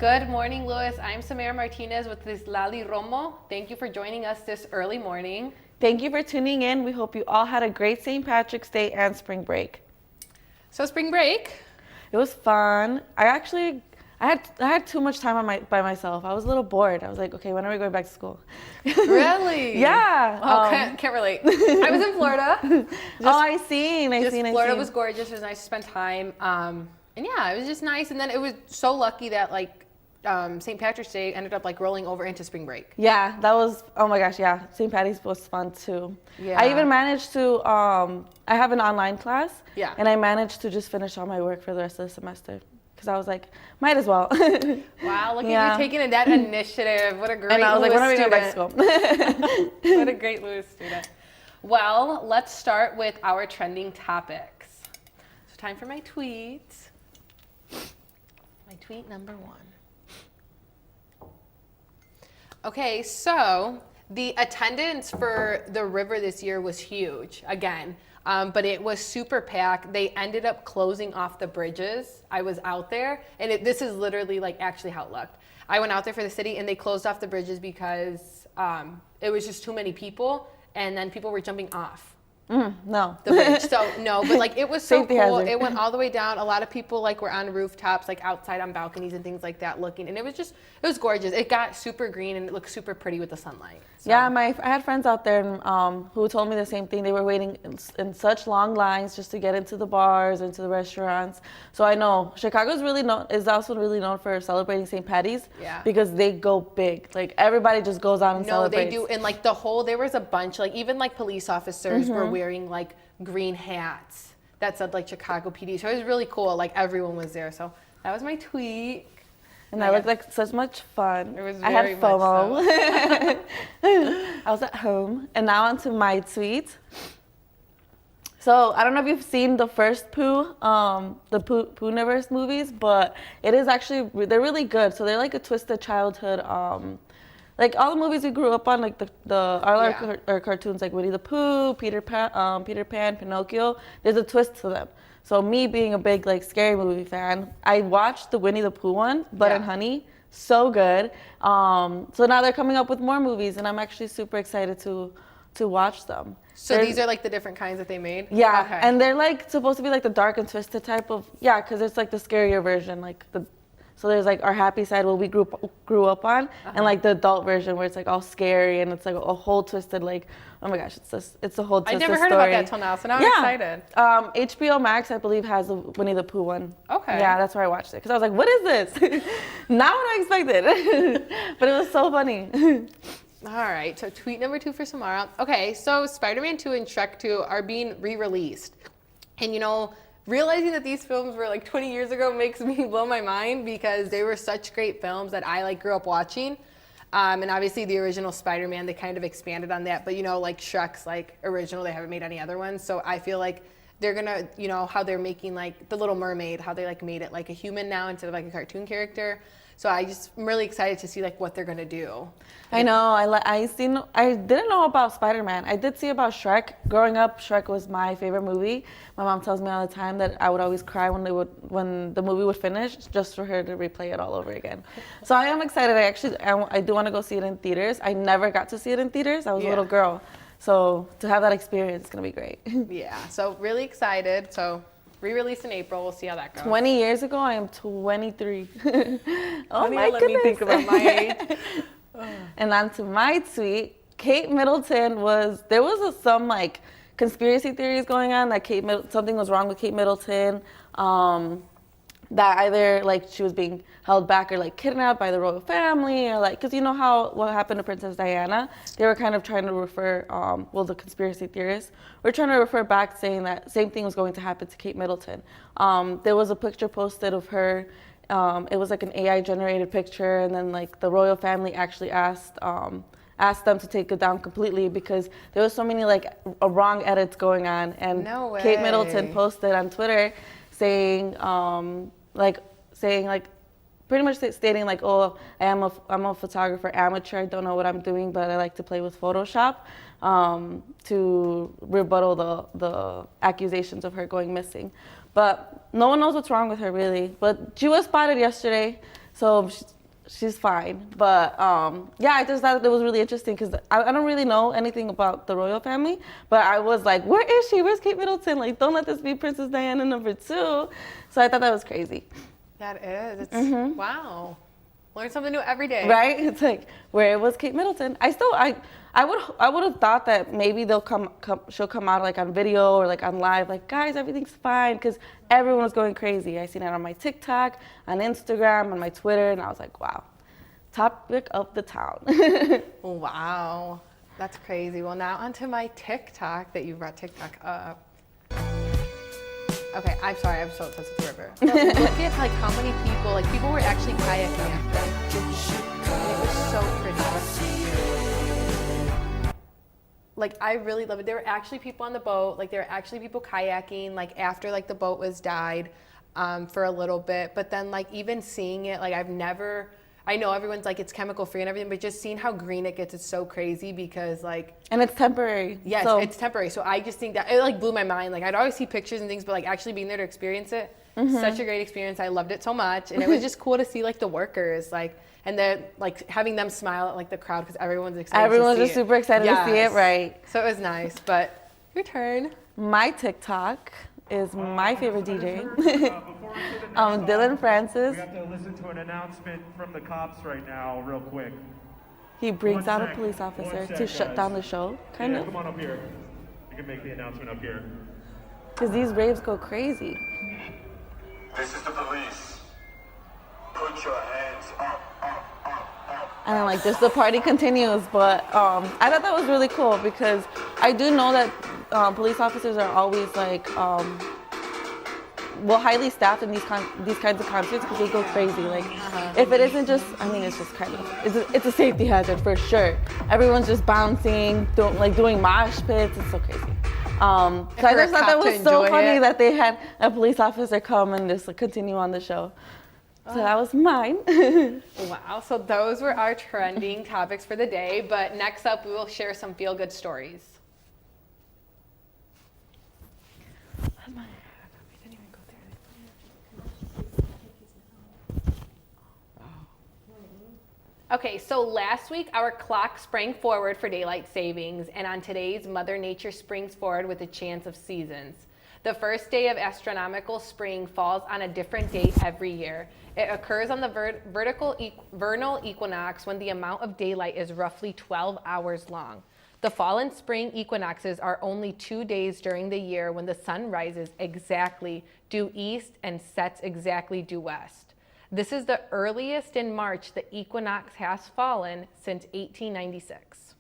Good morning, Louis. I'm Samara Martinez with this Lali Romo. Thank you for joining us this early morning. Thank you for tuning in. We hope you all had a great St. Patrick's Day and spring break. So spring break. It was fun. I had too much time by myself. I was a little bored. I was like, okay, when are we going back to school? Really? Yeah. Oh, can't relate. I was in Florida. I seen. Florida was gorgeous. It was nice to spend time. And yeah, it was just nice. And then it was so lucky that St. Patrick's Day ended up rolling over into spring break. Yeah, that was, oh my gosh, yeah. St. Patty's was fun too. Yeah. I even managed to, I have an online class. Yeah. And I managed to just finish all my work for the rest of the semester. Because I was like, might as well. Wow, look at you taking that initiative. What a great And I was like, when are we going back student. to school? What a great Louis student. Well, let's start with our trending topics. So time for my tweets. My tweet number one. Okay, so the attendance for the river this year was huge, again. But it was super packed. They ended up closing off the bridges. I was out there, and this is literally actually how it looked. I went out there for the city, and they closed off the bridges because it was just too many people, and then people were jumping off No. the bridge. So no, but it was so Safety cool. hazard. It went all the way down. A lot of people were on rooftops, outside on balconies and things like that looking, and it was gorgeous. It got super green and it looked super pretty with the sunlight. So. Yeah, I had friends out there who told me the same thing. They were waiting in such long lines just to get into the bars, into the restaurants. So I know Chicago is also really known for celebrating St. Patty's. Yeah. Because they go big. Everybody just goes out and celebrates. No, they do. And there was a bunch, even police officers were wearing green hats that said Chicago PD. So it was really cool. Everyone was there. So that was my tweet. And I looked like such much fun. It was I had very FOMO. much I was at home. And now onto my tweet. So I don't know if you've seen the first Pooh, the Poohniverse movies, but it is actually, they're really good. So they're a twisted childhood, all the movies we grew up on, our cartoons Winnie the Pooh, Peter Pan, Pinocchio, there's a twist to them. So me being a big scary movie fan, I watched the Winnie the Pooh one, Blood and Honey, so good. So now they're coming up with more movies, and I'm actually super excited to watch them. So these are the different kinds that they made? Yeah, okay. And they're supposed to be the dark and twisted type of, because it's the scarier version, so there's our happy side what we grew up on, and the adult version where it's all scary and it's a whole twisted oh my gosh, it's a whole twisted I never heard story. about that till now, so now I'm excited. HBO Max I believe has the Winnie the Pooh one. Okay. Yeah, that's where I watched it because I was like, what is this? Not what I expected, but it was so funny. All right, so tweet number 2 for Samara. Okay, so Spider-Man 2 and Shrek 2 are being re-released, and realizing that these films were 20 years ago makes me blow my mind because they were such great films that I grew up watching. And obviously the original Spider-Man, they kind of expanded on that. But Shrek's original, they haven't made any other ones. So I feel they're gonna, how they're making The Little Mermaid, how they made it a human now instead of a cartoon character. So I'm really excited to see what they're gonna do. I know. I didn't know about Spider-Man. I did see about Shrek. Growing up, Shrek was my favorite movie. My mom tells me all the time that I would always cry when the movie would finish, just for her to replay it all over again. So I am excited. I do want to go see it in theaters. I never got to see it in theaters. I was a little girl, so to have that experience is gonna be great. Yeah. So really excited. So. Re-released in April. We'll see how that goes. 20 years ago, I am 23. Oh my let goodness. me think about my age. And on to my tweet, Kate Middleton there was some conspiracy theories going on that something was wrong with Kate Middleton. That either she was being held back or kidnapped by the royal family or because what happened to Princess Diana, they were kind of trying to refer the conspiracy theorists were trying to refer back saying that same thing was going to happen to Kate Middleton. There was a picture posted of her. It was an AI generated picture, and then the royal family actually asked them to take it down completely because there was so many wrong edits going on, and no way. Kate Middleton posted on Twitter saying pretty much stating oh, I'm a photographer amateur, I don't know what I'm doing, but I like to play with Photoshop, to rebuttal the accusations of her going missing. But no one knows what's wrong with her really. But she was spotted yesterday So she's fine. But yeah, I just thought it was really interesting because I don't really know anything about the royal family, but I was like, where is she? Where's Kate Middleton? Like, don't let this be Princess Diana #2. So I thought that was crazy. That is. It's, wow. Learn something new every day. Right? It's like, where was Kate Middleton? I would have thought that maybe she'll come out like on video or like on live, like, guys, everything's fine, because everyone was going crazy. I seen it on my TikTok, on Instagram, on my Twitter, and I was like, wow, topic of the town. Wow, that's crazy. Well, now onto my TikTok that you brought TikTok up. Okay, I'm sorry, I'm so obsessed with the river. But look at like how many people were actually kayaking after. And it was so pretty. Like, I really love it. There were actually people on the boat, like there were actually people kayaking, like after like the boat was died for a little bit. But then like even seeing it, like I know everyone's like it's chemical free and everything, but just seeing how green it gets is so crazy because like. And it's temporary. Yes, so. It's temporary. So I just think that it like blew my mind. Like I'd always see pictures and things, but like actually being there to experience it, such a great experience. I loved it so much. And it was just cool to see like the workers, like, and then like having them smile at like the crowd because everyone's excited Everyone's to see just super excited to see it, right? So it was nice, but your turn. My TikTok is my favorite DJ, Dylan Francis. We have to listen to an announcement from the cops right now, real quick. He brings out a sec. police officer 1 sec, to shut guys. down the show, kind of. Come on up here. You can make the announcement up here. Because these raves go crazy. This is the police. Put your hands up. And then, like, just the party continues. But I thought that was really cool because I do know that police officers are always like, highly staffed in these kinds of concerts because they go crazy. Like, if it isn't just, I mean, it's just kind of, it's a safety hazard for sure. Everyone's just bouncing, doing mosh pits. It's so crazy. So I just thought that was so funny that they had a police officer come and just continue on the show. So that was mine. Wow, so those were our trending topics for the day, but next up we will share some feel-good stories. Okay, so last week our clock sprang forward for daylight savings, and on today's Mother Nature springs forward with a chance of seasons. The first day of astronomical spring falls on a different date every year. It occurs on the vernal equinox when the amount of daylight is roughly 12 hours long. The fall and spring equinoxes are only 2 days during the year when the sun rises exactly due east and sets exactly due west. This is the earliest in March the equinox has fallen since 1896.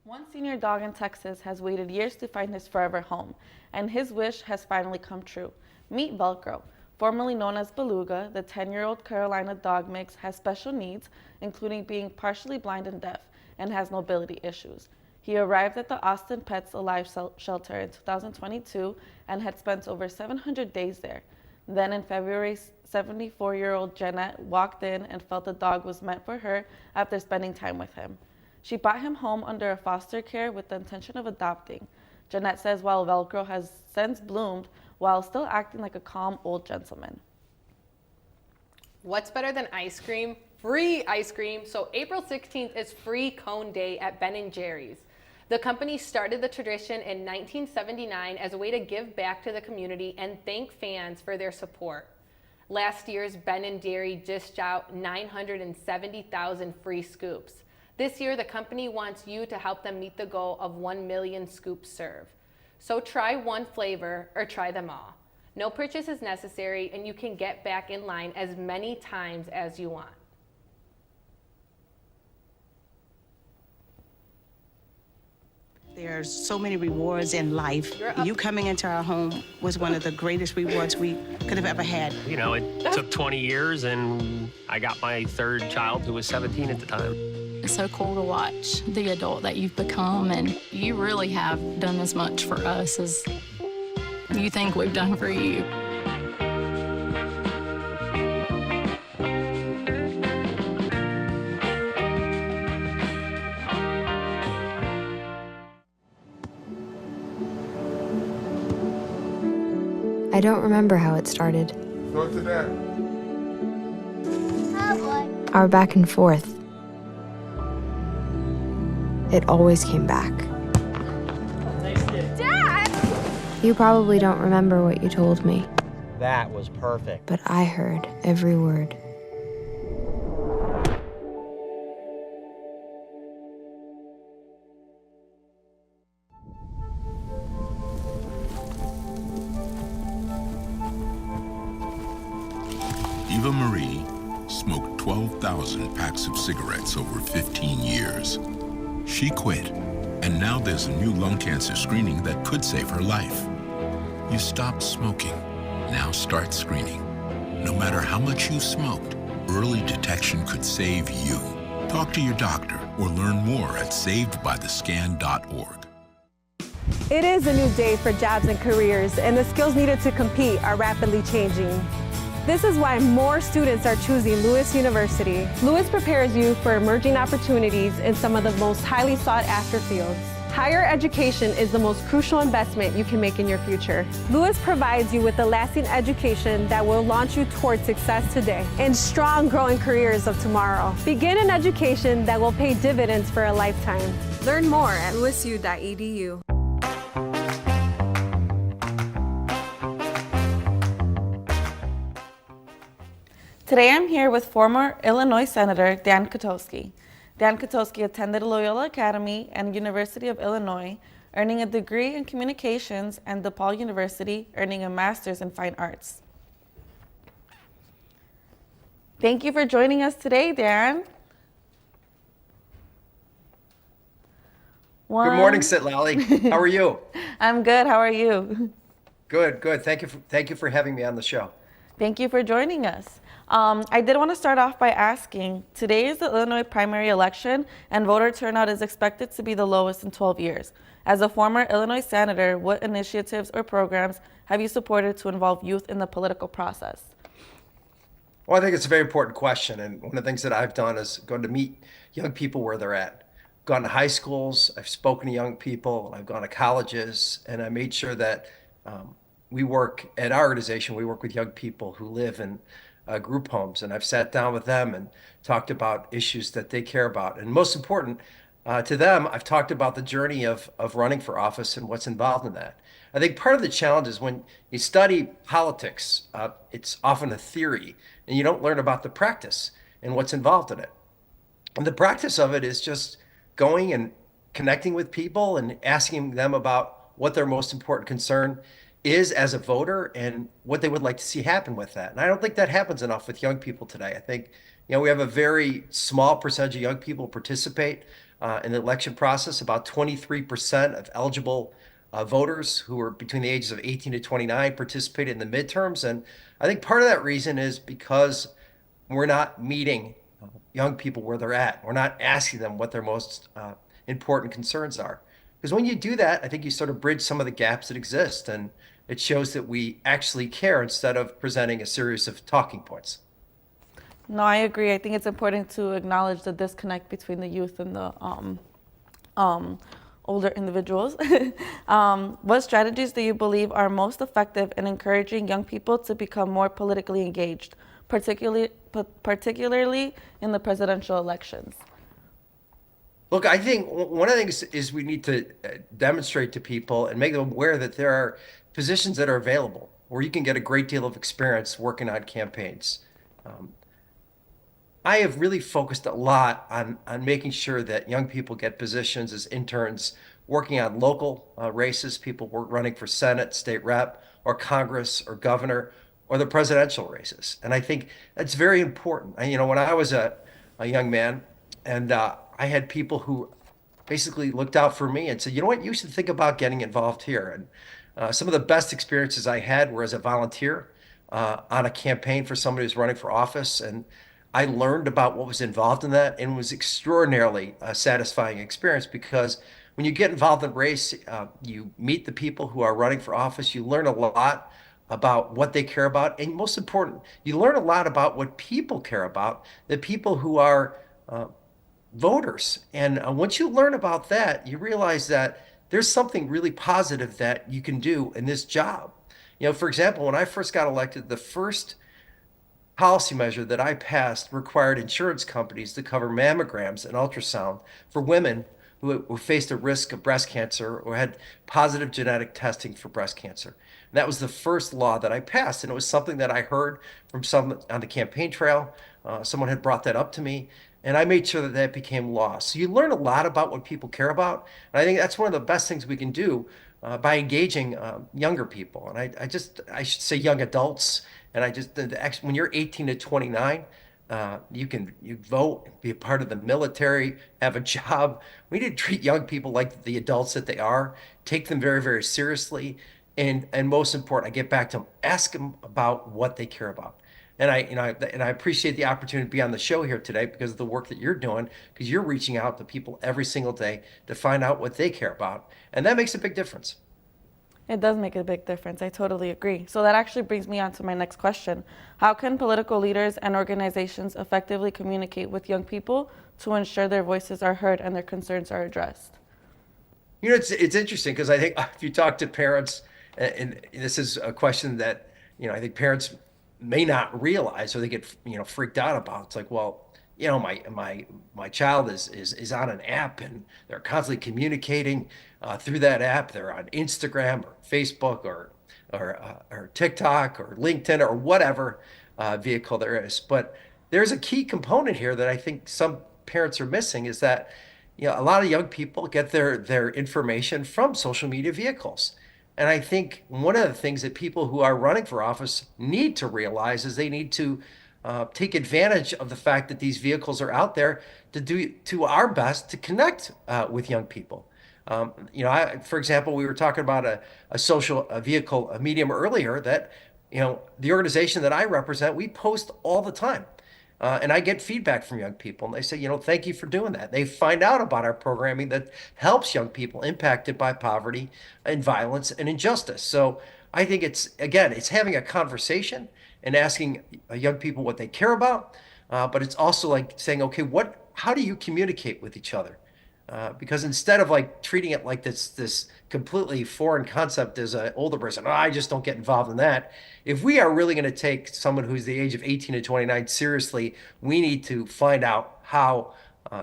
One senior dog in Texas has waited years to find his forever home, and his wish has finally come true. Meet Velcro. Formerly known as Beluga, the 10-year-old Carolina dog mix has special needs, including being partially blind and deaf, and has mobility issues. He arrived at the Austin Pets Alive shelter in 2022 and had spent over 700 days there. Then in February, 74-year-old Jeanette walked in and felt the dog was meant for her after spending time with him. She brought him home under a foster care with the intention of adopting. Jeanette says while Velcro has since bloomed while still acting like a calm old gentleman. What's better than ice cream? Free ice cream. So April 16th is Free Cone Day at Ben & Jerry's. The company started the tradition in 1979 as a way to give back to the community and thank fans for their support. Last year's Ben & Jerry dished out 970,000 free scoops. This year, the company wants you to help them meet the goal of 1 million scoops served. So try one flavor or try them all. No purchase is necessary, and you can get back in line as many times as you want. There are so many rewards in life. You coming into our home was one of the greatest rewards we could have ever had. You know, it took 20 years, and I got my third child, who was 17 at the time. It's so cool to watch the adult that you've become, and you really have done as much for us as you think we've done for you. I don't remember how it started. Go to that. our back and forth, it always came back. Dad! You probably don't remember what you told me, That was perfect. but I heard every word. Eva Marie smoked 12,000 packs of cigarettes over 15 years. She quit, and now there's a new lung cancer screening that could save her life. You stopped smoking, now start screening. No matter how much you smoked, early detection could save you. Talk to your doctor or learn more at savedbythescan.org. It is a new day for jobs and careers, and the skills needed to compete are rapidly changing. This is why more students are choosing Lewis University. Lewis prepares you for emerging opportunities in some of the most highly sought after fields. Higher education is the most crucial investment you can make in your future. Lewis provides you with a lasting education that will launch you towards success today and strong growing careers of tomorrow. Begin an education that will pay dividends for a lifetime. Learn more at lewisu.edu. Today I'm here with former Illinois Senator Dan Kotowski. Dan Kotowski attended Loyola Academy and University of Illinois, earning a degree in communications, and DePaul University, earning a master's in fine arts. Thank you for joining us today, Dan. Good morning, Citlali. How are you? I'm good. How are you? Good, good. Thank you for having me on the show. Thank you for joining us. I did want to start off by asking, today is the Illinois primary election and voter turnout is expected to be the lowest in 12 years. As a former Illinois senator, what initiatives or programs have you supported to involve youth in the political process? Well, I think it's a very important question. And one of the things that I've done is gone to meet young people where they're at. I've gone to high schools, I've spoken to young people, I've gone to colleges, and I made sure that we work at our organization, we work with young people who live in group homes, and I've sat down with them and talked about issues that they care about. And most important to them, I've talked about the journey of running for office and what's involved in that. I think part of the challenge is when you study politics, it's often a theory, and you don't learn about the practice and what's involved in it. And the practice of it is just going and connecting with people and asking them about what their most important concern is as a voter and what they would like to see happen with that. And I don't think that happens enough with young people today. I think, we have a very small percentage of young people participate in the election process. About 23% of eligible voters who are between the ages of 18 to 29 participated in the midterms. And I think part of that reason is because we're not meeting young people where they're at. We're not asking them what their most important concerns are. Because when you do that, I think you sort of bridge some of the gaps that exist, and it shows that we actually care instead of presenting a series of talking points. No, I agree. I think it's important to acknowledge the disconnect between the youth and the older individuals. What strategies do you believe are most effective in encouraging young people to become more politically engaged, particularly in the presidential elections? Look, I think one of the things is we need to demonstrate to people and make them aware that there are positions that are available where you can get a great deal of experience working on campaigns. I have really focused a lot on making sure that young people get positions as interns working on local races, people running for Senate, state rep, or Congress, or governor, or the presidential races. And I think that's very important. When I was a young man, and I had people who basically looked out for me and said, you know what, you should think about getting involved here. And some of the best experiences I had were as a volunteer on a campaign for somebody who's running for office. And I learned about what was involved in that, and it was extraordinarily satisfying experience, because when you get involved in race, you meet the people who are running for office, you learn a lot about what they care about, and most important, you learn a lot about what people care about, the people who are voters. And once you learn about that, you realize that there's something really positive that you can do in this job. For example, when I first got elected, the first policy measure that I passed required insurance companies to cover mammograms and ultrasound for women who faced a risk of breast cancer or had positive genetic testing for breast cancer. And that was the first law that I passed. And it was something that I heard from someone on the campaign trail. Someone had brought that up to me. And I made sure that that became law. So you learn a lot about what people care about. And I think that's one of the best things we can do by engaging younger people. And I should say young adults. And when you're 18 to 29, you vote, be a part of the military, have a job. We need to treat young people like the adults that they are, take them very, very seriously. And most important, I get back to them, ask them about what they care about. And I appreciate the opportunity to be on the show here today because of the work that you're doing, because you're reaching out to people every single day to find out what they care about. And that makes a big difference. It does make a big difference. I totally agree. So that actually brings me on to my next question. How can political leaders and organizations effectively communicate with young people to ensure their voices are heard and their concerns are addressed? You know, it's interesting because I think if you talk to parents, and this is a question that, I think parents may not realize or they get, freaked out about. It's like, well, my child is on an app and they're constantly communicating through that app. They're on Instagram or Facebook or TikTok or LinkedIn or whatever vehicle there is. But there's a key component here that I think some parents are missing is that, a lot of young people get their information from social media vehicles. And I think one of the things that people who are running for office need to realize is they need to take advantage of the fact that these vehicles are out there to do our best to connect with young people. For example, we were talking about a social vehicle, a medium earlier that, the organization that I represent, we post all the time. And I get feedback from young people and they say, thank you for doing that. They find out about our programming that helps young people impacted by poverty and violence and injustice. So I think it's having a conversation and asking young people what they care about. But it's also like saying, okay, how do you communicate with each other? Because instead of like treating it like this completely foreign concept as an older person, I just don't get involved in that. If we are really going to take someone who's the age of 18 to 29 seriously, we need to find out how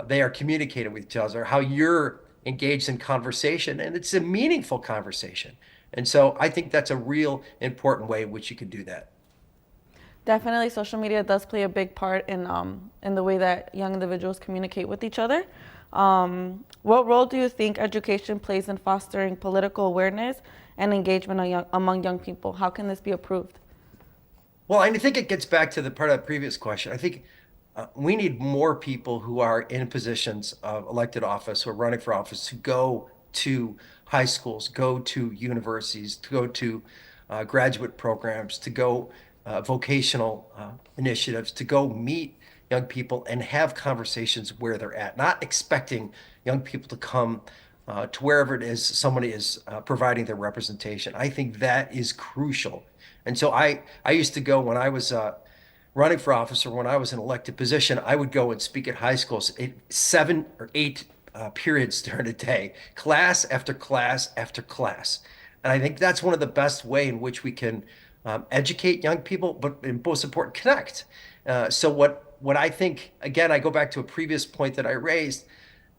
they are communicating with each other, how you're engaged in conversation, and it's a meaningful conversation. And so I think that's a real important way in which you can do that. Definitely, social media does play a big part in the way that young individuals communicate with each other. What role do you think education plays in fostering political awareness and engagement among young people? How can this be improved? Well, I think it gets back to the part of the previous question. I think we need more people who are in positions of elected office, who are running for office, to go to high schools, go to universities, to go to graduate programs, to go vocational initiatives, to go meet young people and have conversations where they're at, not expecting young people to come to wherever it is somebody is providing their representation. I think that is crucial. And so I used to go when I was running for office or when I was in an elected position, I would go and speak at high schools 7 or 8 periods during the day, class after class after class. And I think that's one of the best way in which we can educate young people, but most important, connect. So what I think, again, I go back to a previous point that I raised,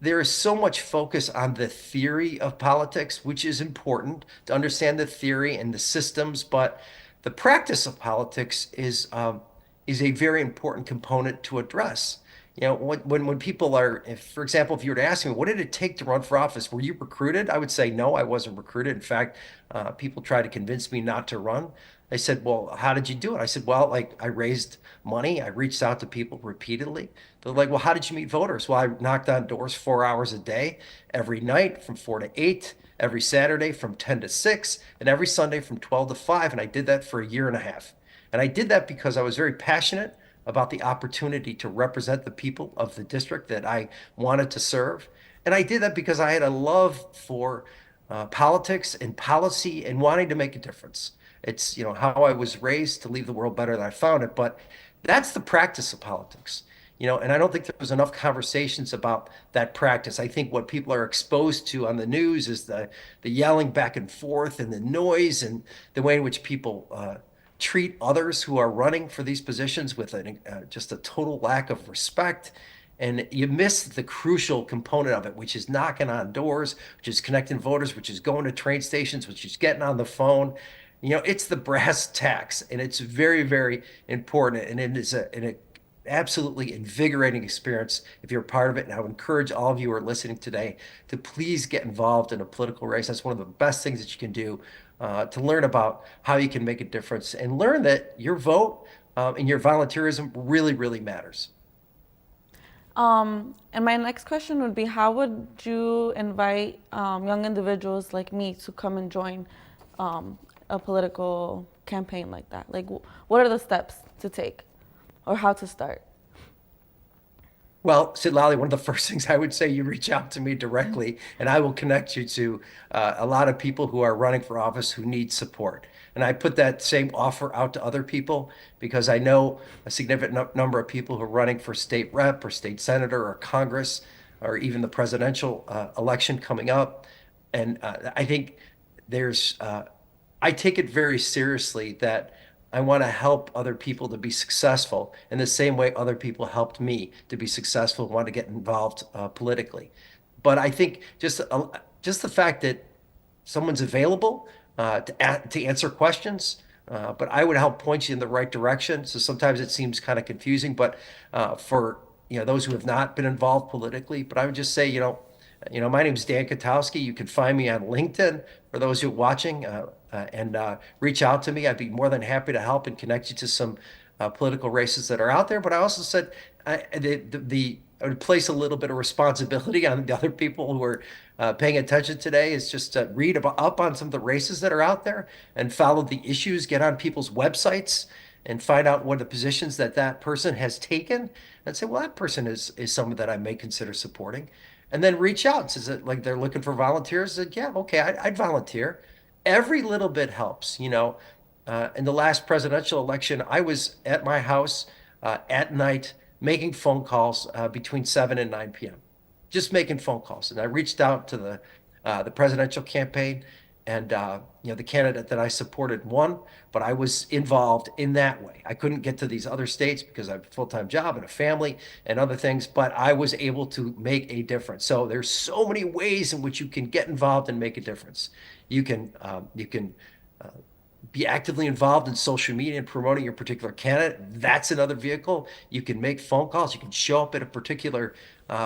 there is so much focus on the theory of politics, which is important to understand the theory and the systems, but the practice of politics is a very important component to address. When people are, for example, if you were to ask me, what did it take to run for office? Were you recruited? I would say, no, I wasn't recruited. In fact, people tried to convince me not to run. They said, well, how did you do it? I said, well, I raised money. I reached out to people repeatedly. They're like, well, how did you meet voters? Well, I knocked on doors 4 hours a day, every night from 4 to 8, every Saturday from 10 to 6, and every Sunday from 12 to 5. And I did that for a year and a half. And I did that because I was very passionate about the opportunity to represent the people of the district that I wanted to serve. And I did that because I had a love for politics and policy and wanting to make a difference. It's how I was raised to leave the world better than I found it, but that's the practice of politics. And I don't think there's enough conversations about that practice. I think what people are exposed to on the news is the yelling back and forth and the noise and the way in which people treat others who are running for these positions with just a total lack of respect. And you miss the crucial component of it, which is knocking on doors, which is connecting voters, which is going to train stations, which is getting on the phone. It's the brass tacks, and it's very, very important. And it is an absolutely invigorating experience if you're a part of it. And I would encourage all of you who are listening today to please get involved in a political race. That's one of the best things that you can do to learn about how you can make a difference and learn that your vote and your volunteerism really, really matters. And my next question would be, how would you invite young individuals like me to come and join a political campaign like that? Like, what are the steps to take or how to start? Well, Citlali, one of the first things I would say, you reach out to me directly, and I will connect you to a lot of people who are running for office who need support. And I put that same offer out to other people because I know a significant number of people who are running for state rep or state senator or Congress or even the presidential election coming up. And I think I take it very seriously that I want to help other people to be successful in the same way other people helped me to be successful and want to get involved politically. But I think just the fact that someone's available to answer questions, but I would help point you in the right direction. So sometimes it seems kind of confusing, but for those who have not been involved politically, but I would just say, my name is Dan Katowski. You can find me on LinkedIn for those who are watching, and reach out to me. I'd be more than happy to help and connect you to some political races that are out there. But I also said I would place a little bit of responsibility on the other people who are paying attention today, is just to read up on some of the races that are out there and follow the issues, get on people's websites and find out what the positions that person has taken and say, well, that person is someone that I may consider supporting. And then reach out. Says it like they're looking for volunteers. I said, yeah, okay, I'd volunteer. Every little bit helps. In the last presidential election, I was at my house at night making phone calls between 7 and 9 p.m. Just making phone calls. And I reached out to the presidential campaign, and the candidate that I supported won, but I was involved in that way. I couldn't get to these other states because I have a full-time job and a family and other things, but I was able to make a difference. So there's so many ways in which you can get involved and make a difference. You can be actively involved in social media and promoting your particular candidate. That's another vehicle. You can make phone calls. You can show up at a particular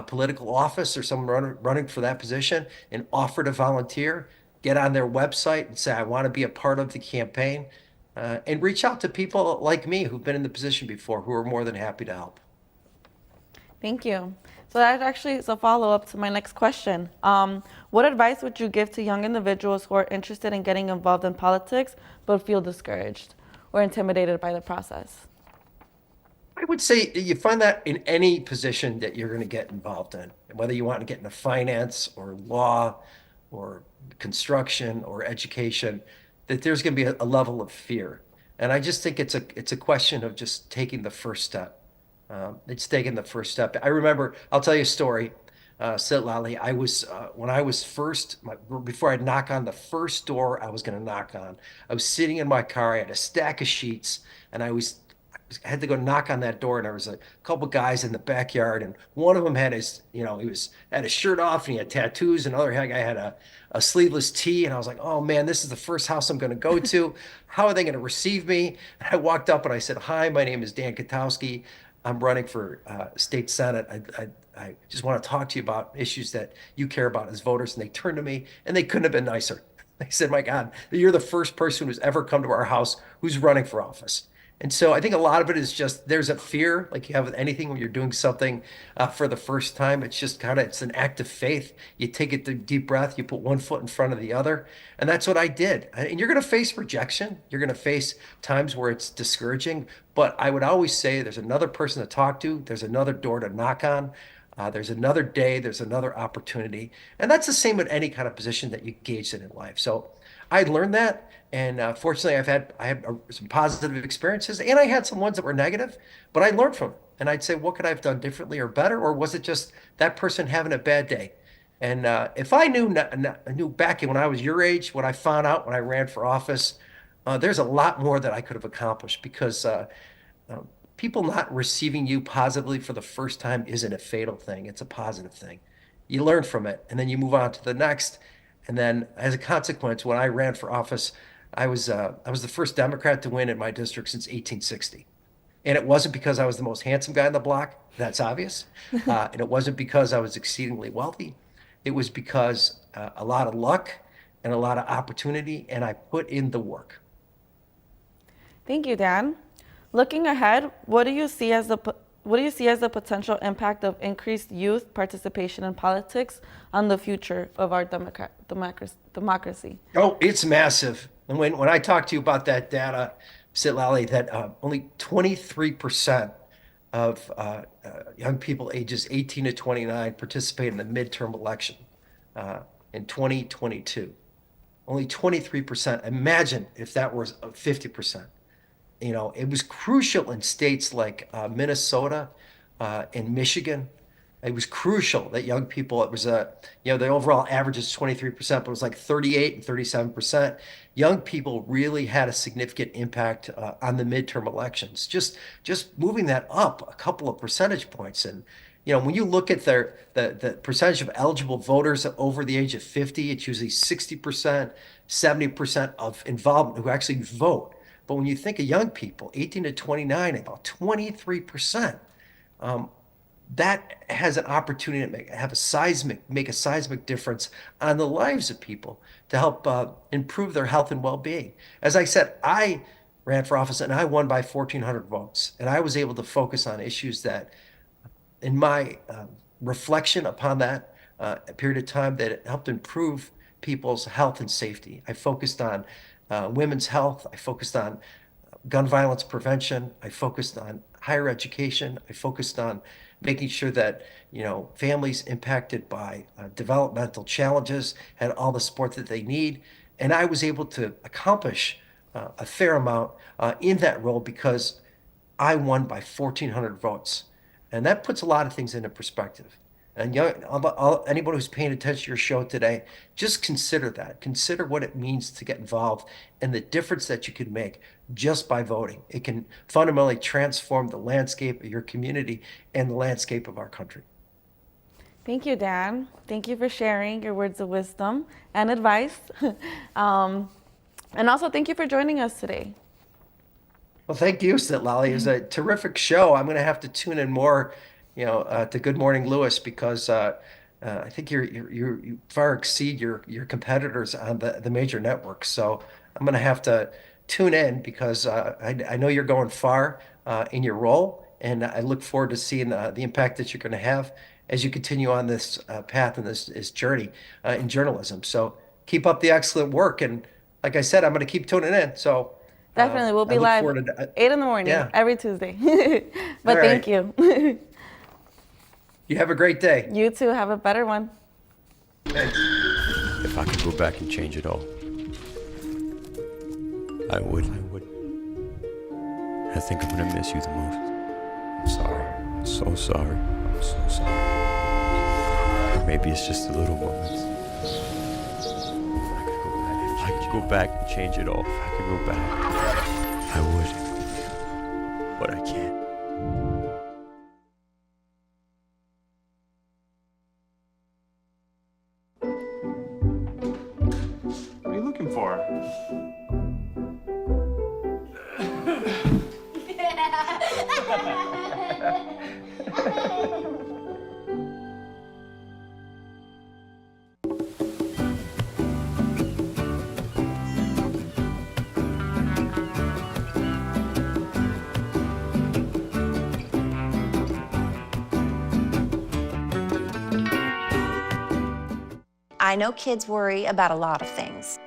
political office or someone running for that position and offer to volunteer. Get on their website and say, I want to be a part of the campaign, and reach out to people like me who've been in the position before, who are more than happy to help. Thank you. So that actually is a follow-up to my next question. What advice would you give to young individuals who are interested in getting involved in politics but feel discouraged or intimidated by the process? I would say you find that in any position that you're going to get involved in, whether you want to get into finance or law or construction or education, that there's going to be a level of fear. And I just think it's a question of just taking the first step. It's taking the first step. I remember, I'll tell you a story, Citlali. I was, when I was before I'd knock on the first door I was going to knock on, I was sitting in my car. I had a stack of sheets, and I had to go knock on that door, and there was a couple guys in the backyard, and one of them had had his shirt off and he had tattoos, and another guy had a sleeveless tee, and I was like, oh man, this is the first house I'm going to go to. How are they going to receive me? And I walked up and I said, hi, my name is Dan Katowski. I'm running for state senate. I just want to talk to you about issues that you care about as voters. And they turned to me, and they couldn't have been nicer. They said, my God, you're the first person who's ever come to our house who's running for office. And so I think a lot of it is just, there's a fear like you have with anything when you're doing something for the first time. It's just it's an act of faith. You take a deep breath, you put one foot in front of the other. And that's what I did. And you're going to face rejection. You're going to face times where it's discouraging. But I would always say there's another person to talk to. There's another door to knock on. There's another day. There's another opportunity. And that's the same with any kind of position that you engage in life. So I learned that. And fortunately, I had some positive experiences, and I had some ones that were negative, but I learned from it. And I'd say, what could I have done differently or better? Or was it just that person having a bad day? And if I knew back when I was your age, what I found out when I ran for office there's a lot more that I could have accomplished because people not receiving you positively for the first time isn't a fatal thing. It's a positive thing. You learn from it, and then you move on to the next. And then, as a consequence, when I ran for office, I was the first Democrat to win in my district since 1860. And it wasn't because I was the most handsome guy on the block. That's obvious. And it wasn't because I was exceedingly wealthy. It was because a lot of luck and a lot of opportunity, and I put in the work. Thank you, Dan. Looking ahead, what do you see as the potential impact of increased youth participation in politics on the future of our democracy? Oh, it's massive. And when I talk to you about that data, Citlali, that only 23% of young people ages 18 to 29 participate in the midterm election in 2022. Only 23%. Imagine if that was 50%. You know, it was crucial in states like Minnesota and Michigan. It was crucial that young people, it was the overall average is 23%, but it was like 38 and 37%. Young people really had a significant impact on the midterm elections, just moving that up a couple of percentage points. And, you know, when you look at the percentage of eligible voters over the age of 50, it's usually 60%, 70% of involvement who actually vote. But when you think of young people, 18 to 29, about 23%, that has an opportunity to make a seismic difference on the lives of people to help improve their health and well-being. As I said, I ran for office and I won by 1,400 votes. And I was able to focus on issues that, in my reflection upon that period of time, that it helped improve people's health and safety. I focused on women's health. I focused on gun violence prevention. I focused on higher education. I focused on making sure that, you know, families impacted by developmental challenges had all the support that they need. And I was able to accomplish a fair amount in that role because I won by 1,400 votes. And that puts a lot of things into perspective. And anybody who's paying attention to your show today, just consider that. Consider what it means to get involved and the difference that you can make just by voting. It can fundamentally transform the landscape of your community and the landscape of our country. Thank you, Dan. Thank you for sharing your words of wisdom and advice. And also, thank you for joining us today. Well, thank you, Citlali. It was a terrific show. I'm going to have to tune in more, you know, to Good Morning Lewis, because I think you far exceed your competitors on the major networks. So I'm going to have to tune in because I know you're going far in your role, and I look forward to seeing the impact that you're going to have as you continue on this path and this journey in journalism. So keep up the excellent work, and like I said, I'm going to keep tuning in. So definitely, we'll be live 8 in the morning every Tuesday. But thank you. You have a great day. You too. Have a better one. Thanks. If I could go back and change it all, I would. I think I'm gonna miss you the most. I'm sorry. I'm so sorry. I'm so sorry. Or maybe it's just the little moments. If I could go back and change it all, if I could go back, I would. But I can't. What are you looking for? I know kids worry about a lot of things.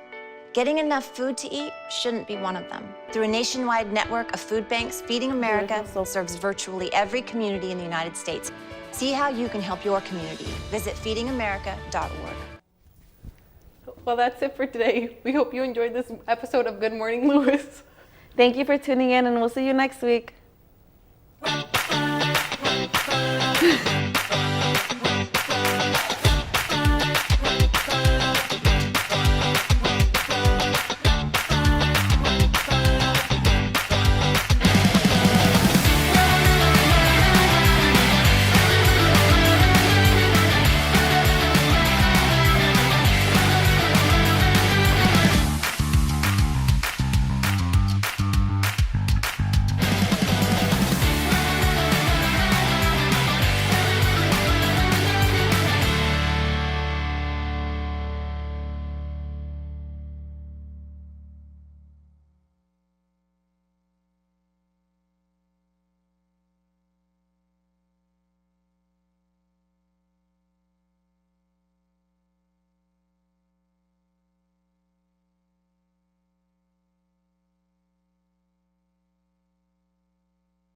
Getting enough food to eat shouldn't be one of them. Through a nationwide network of food banks, Feeding America serves virtually every community in the United States. See how you can help your community. Visit feedingamerica.org. Well, that's it for today. We hope you enjoyed this episode of Good Morning Lewis. Thank you for tuning in, and we'll see you next week.